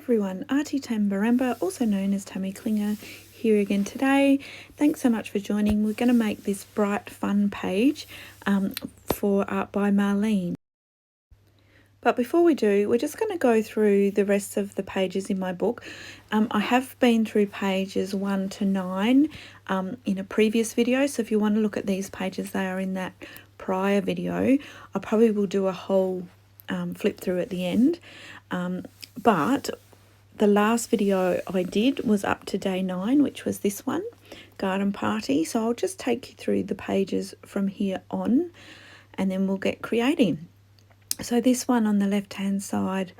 everyone, Arty Tambarambaa, also known as Tammy Klinger, here again today. Thanks so much for joining. We're going to make this bright, fun page for Art by Marlene. But before we do, we're just going to go through the rest of the pages in my book. I have been through pages 1 to 9 in a previous video, so if you want to look at these pages, they are in that prior video. I probably will do a whole flip through at the end. But the last video I did was up to day 9, which was this one, Garden Party. So I'll just take you through the pages from here on, and then we'll get creating. So this one on the left hand side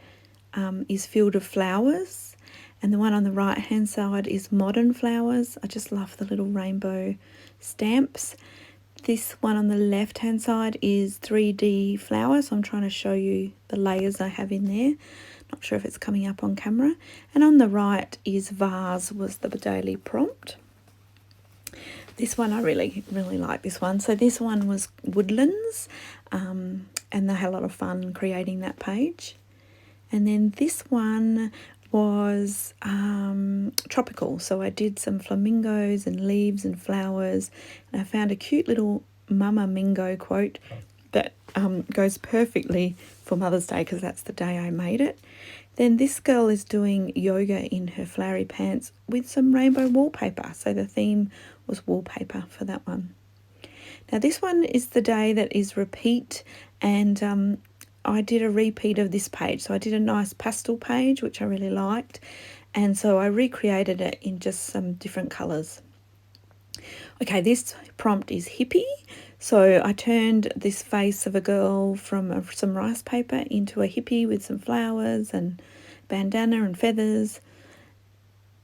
is Field of Flowers, and the one on the right hand side is Modern Flowers. I just love the little rainbow stamps. This one on the left hand side is 3D Flowers. I'm trying to show you the layers I have in there. Not sure if it's coming up on camera. And on the right is Vase, was the daily prompt. This one I really like this one. So this one was Woodlands, and they had a lot of fun creating that page. And then this one was Tropical. So I did some flamingos and leaves and flowers, and I found a cute little Mama Mingo quote that goes perfectly for Mother's Day, because that's the day I made it. Then this girl is doing yoga in her flowery pants with some rainbow wallpaper. So the theme was wallpaper for that one. Now this one is the day that is repeat, and I did a repeat of this page. So I did a nice pastel page, which I really liked. And so I recreated it in just some different colours. Okay, this prompt is hippie. So I turned this face of a girl from some rice paper into a hippie with some flowers and bandana and feathers.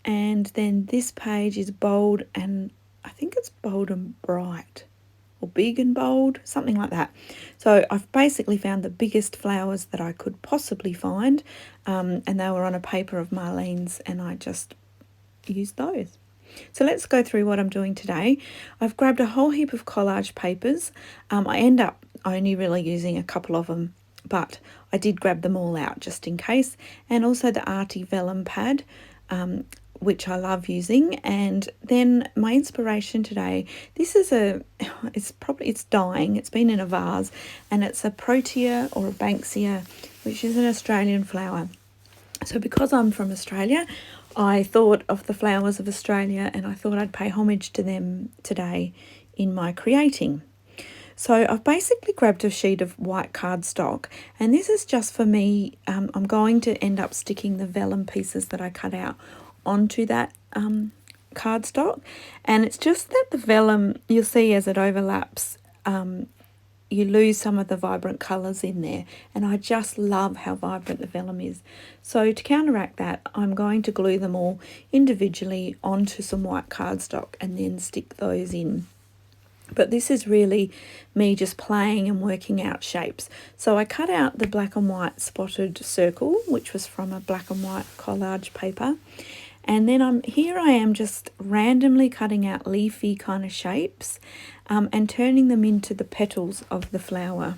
And then this page is bold, and I think it's bold and bright, or big and bold, something like that. So I've basically found the biggest flowers that I could possibly find, and they were on a paper of Marlene's, and I just used those. So let's go through what I'm doing today. I've grabbed a whole heap of collage papers. I end up only really using a couple of them, but I did grab them all out just in case. And also the Arty Vellum pad, which I love using. And then my inspiration today, this is it's dying. It's been in a vase, and it's a Protea or a Banksia, which is an Australian flower. So because I'm from Australia, I thought of the flowers of Australia, and I thought I'd pay homage to them today in my creating. So I've basically grabbed a sheet of white cardstock, and this is just for me. I'm going to end up sticking the vellum pieces that I cut out onto that cardstock, and it's just that the vellum, you'll see as it overlaps, you lose some of the vibrant colours in there, and I just love how vibrant the vellum is. So to counteract that, I'm going to glue them all individually onto some white cardstock and then stick those in. But this is really me just playing and working out shapes. So I cut out the black and white spotted circle, which was from a black and white collage paper. And then here I am just randomly cutting out leafy kind of shapes and turning them into the petals of the flower.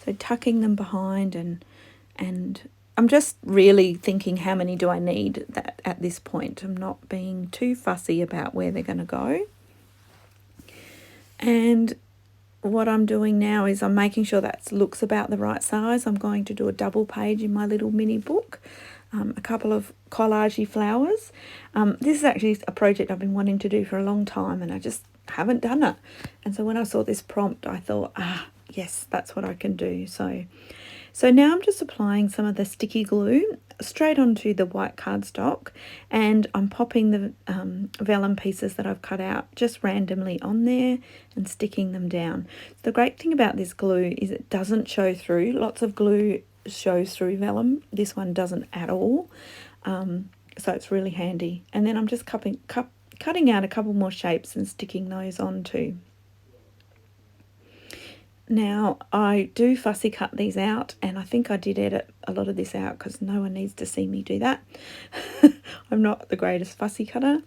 So tucking them behind, and I'm just really thinking, how many do I need that at this point? I'm not being too fussy about where they're going to go. And what I'm doing now is I'm making sure that looks about the right size. I'm going to do a double page in my little mini book. A couple of collagey flowers. This is actually a project I've been wanting to do for a long time, and I just haven't done it. And so when I saw this prompt, I thought, yes, that's what I can do. So now I'm just applying some of the sticky glue straight onto the white cardstock, and I'm popping the vellum pieces that I've cut out just randomly on there and sticking them down. The great thing about this glue is it doesn't show through. Lots of glue shows through vellum. This one doesn't at all, so it's really handy. And then I'm just cutting out a couple more shapes and sticking those on too. Now I do fussy cut these out, and I think I did edit a lot of this out because no one needs to see me do that. I'm not the greatest fussy cutter,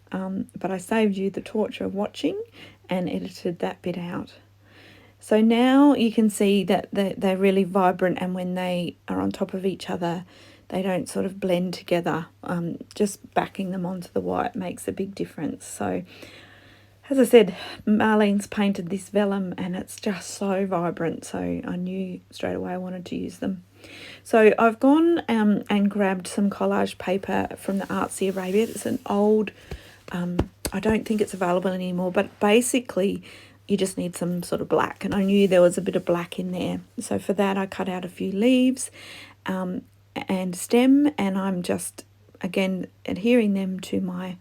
but I saved you the torture of watching and edited that bit out. So now you can see that they're really vibrant, and when they are on top of each other, they don't sort of blend together. Just backing them onto the white makes a big difference. So as I said, Marlene's painted this vellum and it's just so vibrant, so I knew straight away I wanted to use them. So I've gone and grabbed some collage paper from the Artsy Arabia. It's an old, I don't think it's available anymore, but basically you just need some sort of black, and I knew there was a bit of black in there. So for that I cut out a few leaves and stem, and I'm just again adhering them to my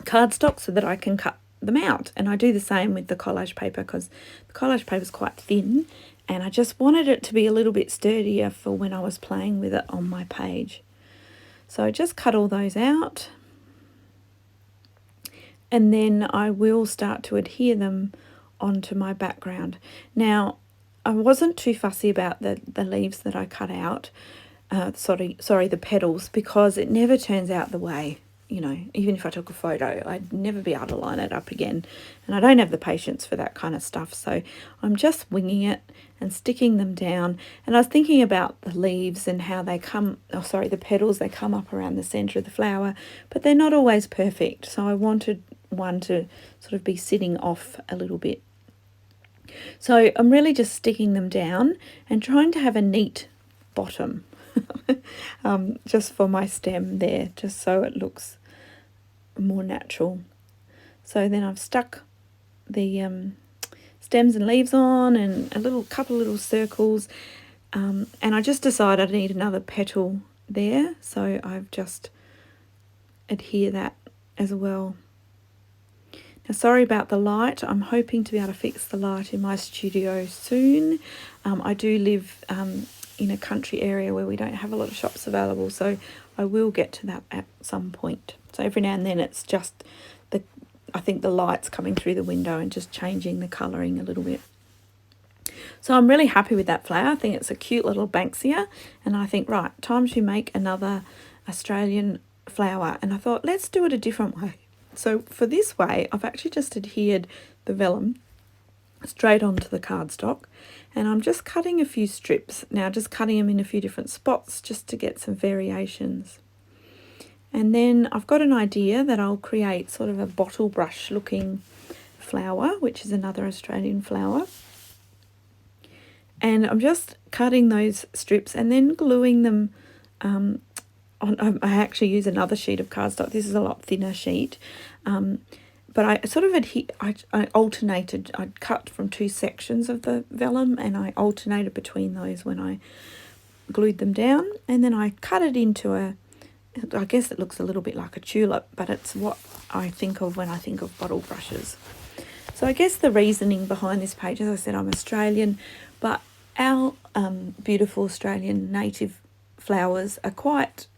cardstock so that I can cut them out. And I do the same with the collage paper because the collage paper is quite thin, and I just wanted it to be a little bit sturdier for when I was playing with it on my page. So I just cut all those out, and then I will start to adhere them onto my background. Now, I wasn't too fussy about the leaves that I cut out, the petals, because it never turns out the way, you know, even if I took a photo, I'd never be able to line it up again. And I don't have the patience for that kind of stuff. So I'm just winging it and sticking them down. And I was thinking about the leaves and how they come, the petals, they come up around the centre of the flower, but they're not always perfect. So I wanted one to sort of be sitting off a little bit. So I'm really just sticking them down and trying to have a neat bottom just for my stem there, just so it looks more natural. So then I've stuck the stems and leaves on, and couple of little circles, and I just decided I need another petal there, so I've just adhere that as well. Now, sorry about the light. I'm hoping to be able to fix the light in my studio soon. I do live in a country area where we don't have a lot of shops available, so I will get to that at some point. So every now and then it's just I think the light's coming through the window and just changing the colouring a little bit. So I'm really happy with that flower. I think it's a cute little Banksia, and I think, right, time to make another Australian flower. And I thought, let's do it a different way. So for this way, I've actually just adhered the vellum straight onto the cardstock, and I'm just cutting a few strips. Now, just cutting them in a few different spots just to get some variations. And then I've got an idea that I'll create sort of a bottle brush looking flower, which is another Australian flower. And I'm just cutting those strips and then gluing them on. I actually use another sheet of cardstock. This is a lot thinner sheet. But I sort of I alternated. I'd cut from two sections of the vellum, and I alternated between those when I glued them down. And then I cut it into I guess it looks a little bit like a tulip, but it's what I think of when I think of bottle brushes. So I guess the reasoning behind this page, as I said, I'm Australian, but our beautiful Australian native flowers are quite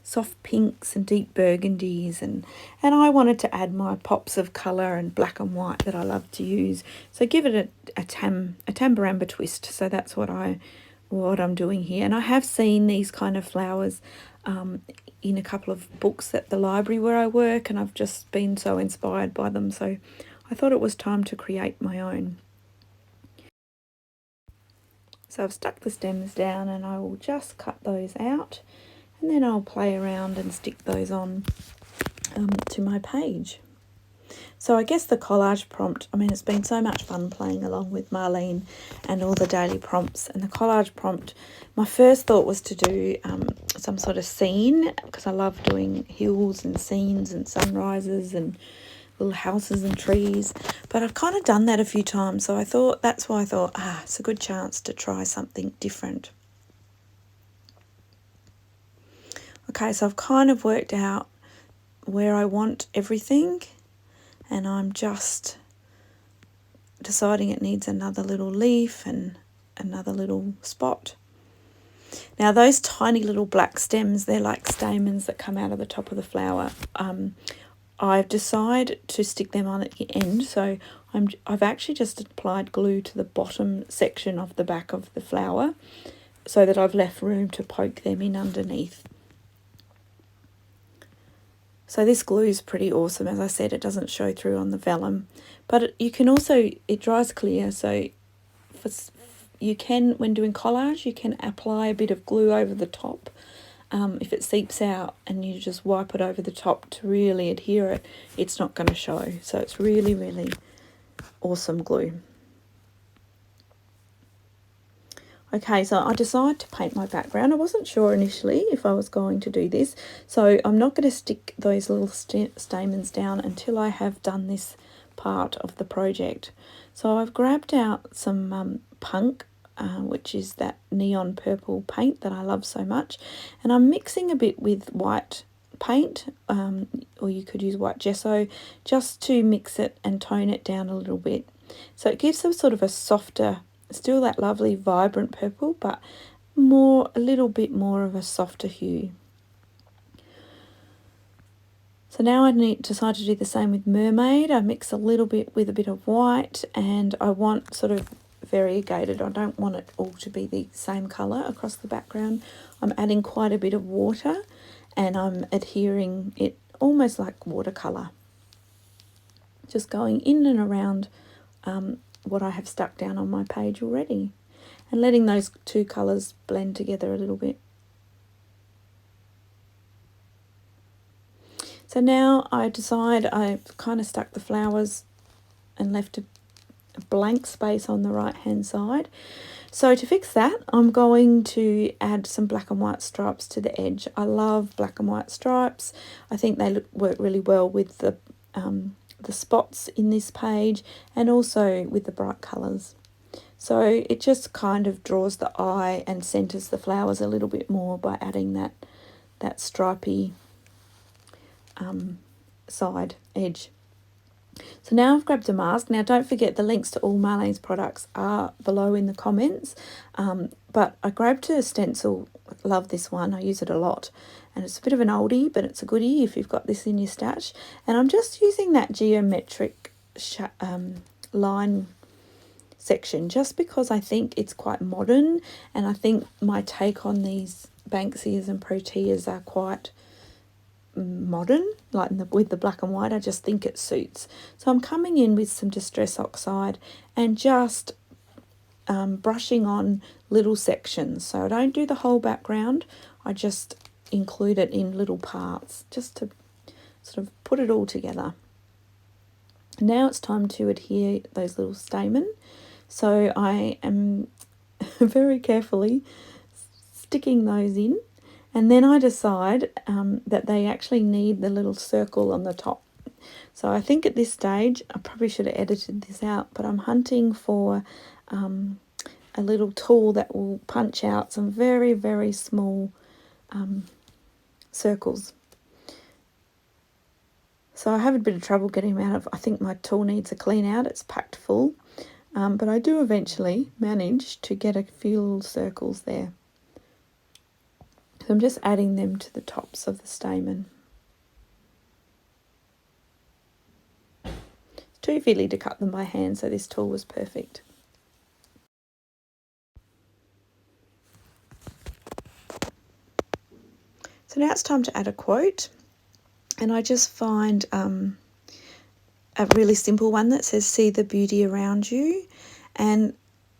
soft pinks and deep burgundies, and I wanted to add my pops of colour and black and white that I love to use. So give it a Tambarambaa twist. So that's what I'm doing here. And I have seen these kind of flowers in a couple of books at the library where I work, and I've just been so inspired by them. So I thought it was time to create my own. So I've stuck the stems down, and I will just cut those out, and then I'll play around and stick those on to my page. So I guess the collage prompt, I mean, it's been so much fun playing along with Marlene and all the daily prompts. And the collage prompt, my first thought was to do some sort of scene, because I love doing hills and scenes and sunrises and little houses and trees. But I've kind of done that a few times, so that's why I thought, it's a good chance to try something different. Okay, so I've kind of worked out where I want everything, and I'm just deciding it needs another little leaf and another little spot. Now, those tiny little black stems, they're like stamens that come out of the top of the flower. I've decided to stick them on at the end, so I've actually just applied glue to the bottom section of the back of the flower so that I've left room to poke them in underneath. So this glue is pretty awesome. As I said, it doesn't show through on the vellum, but you can also, it dries clear, so you can, when doing collage, you can apply a bit of glue over the top. If it seeps out and you just wipe it over the top to really adhere it, it's not going to show. So it's really, really awesome glue. Okay, so I decided to paint my background. I wasn't sure initially if I was going to do this, so I'm not going to stick those little stamens down until I have done this part of the project. So I've grabbed out some punk, which is that neon purple paint that I love so much, and I'm mixing a bit with white paint, or you could use white gesso, just to mix it and tone it down a little bit. So it gives a sort of a softer, still that lovely vibrant purple, but a little bit more of a softer hue. So now I decide to do the same with Mermaid. I mix a little bit with a bit of white, and I want sort of variegated. I don't want it all to be the same colour across the background. I'm adding quite a bit of water, and I'm adhering it almost like watercolour. Just going in and around what I have stuck down on my page already, and letting those two colours blend together a little bit. So now I decide I've kind of stuck the flowers and left a blank space on the right hand side. So to fix that, I'm going to add some black and white stripes to the edge. I love black and white stripes. I think they work really well with the spots in this page, and also with the bright colours. So it just kind of draws the eye and centres the flowers a little bit more by adding that stripy side edge. So now I've grabbed a mask. Now don't forget, the links to all Marlene's products are below in the comments, but I grabbed a stencil. Love this one, I use it a lot, and it's a bit of an oldie, but it's a goodie if you've got this in your stash. And I'm just using that geometric line section just because I think it's quite modern, and I think my take on these Banksias and Proteas are quite modern, like with the black and white. I just think it suits. So I'm coming in with some Distress Oxide and just brushing on little sections. So I don't do the whole background, I just include it in little parts just to sort of put it all together. Now it's time to adhere those little stamen. So I am very carefully sticking those in. And then I decide that they actually need the little circle on the top. So I think at this stage, I probably should have edited this out, but I'm hunting for a little tool that will punch out some very, very small circles. So I have a bit of trouble getting them out of, I think my tool needs a clean out, it's packed full. But I do eventually manage to get a few little circles there. So I'm just adding them to the tops of the stamen. It's too fiddly to cut them by hand, so this tool was perfect. So now it's time to add a quote, and I just find a really simple one that says, "See the beauty around you," and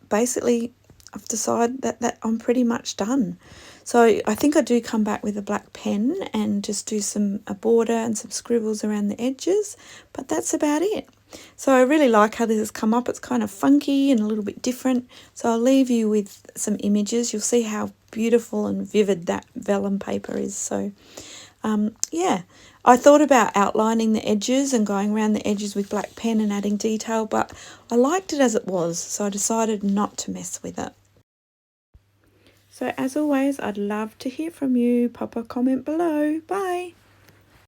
basically I've decided that I'm pretty much done. So I think I do come back with a black pen and just do a border and some scribbles around the edges, but that's about it. So I really like how this has come up. It's kind of funky and a little bit different. So I'll leave you with some images. You'll see how beautiful and vivid that vellum paper is. So yeah, I thought about outlining the edges and going around the edges with black pen and adding detail, but I liked it as it was, so I decided not to mess with it. So as always, I'd love to hear from you. Pop a comment below. Bye.